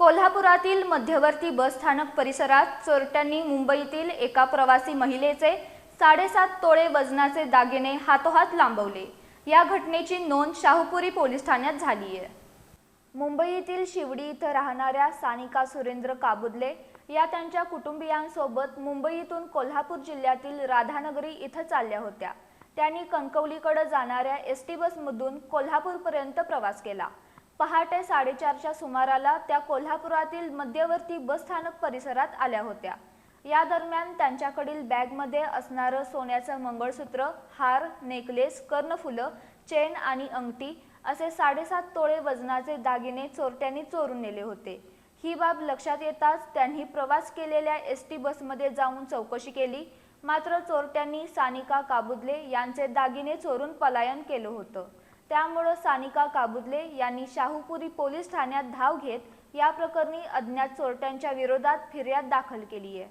कोल्हापुरातील मध्यवर्ती बस स्थानक परिसरात चोरट्यांनी मुंबईतील एका प्रवासी महिलेचे 7.5 तोळे वजनाचे दागिने हातोहात लांबवले। या घटनेची नोंद शाहूपुरी पोलीस ठाण्यात झाली आहे। मुंबईतील शिवडी इथं राहणाऱ्या सानिका सुरेंद्र काबुदले या त्यांच्या कुटुंबियांसोबत मुंबईतून कोल्हापूर जिल्ह्यातील राधानगरी इथं चालल्या होत्या। त्यांनी कणकवलीकडे जाणाऱ्या एसटी बसमधून कोल्हापूरपर्यंत प्रवास केला। पहाटे 4:30च्या सुमाराला त्या कोल्हापुरातील मध्यवर्ती बस स्थानक परिसरात आल्या होत्या। या दरम्यान त्यांच्याकडील बॅगमध्ये असणारं सोन्याचं मंगळसूत्र, हार, नेकलेस, कर्णफुलं, चेन आणि अंगठी असे 7.5 तोळे वजनाचे दागिने चोरट्यांनी चोरून नेले होते। ही बाब लक्षात येताच त्यांनी प्रवास केलेल्या एसटी बसमध्ये जाऊन चौकशी केली, मात्र चोरट्यांनी सानिका काबुदले यांचे दागिने चोरून पलायन केलं होतं। त्यामुळे सानिका काबुदले यांनी शाहूपुरी पोलीस ठाण्यात धाव घेत या प्रकरणी अज्ञात चोरट्यांच्या विरोधात फिर्याद दाखल केली आहे।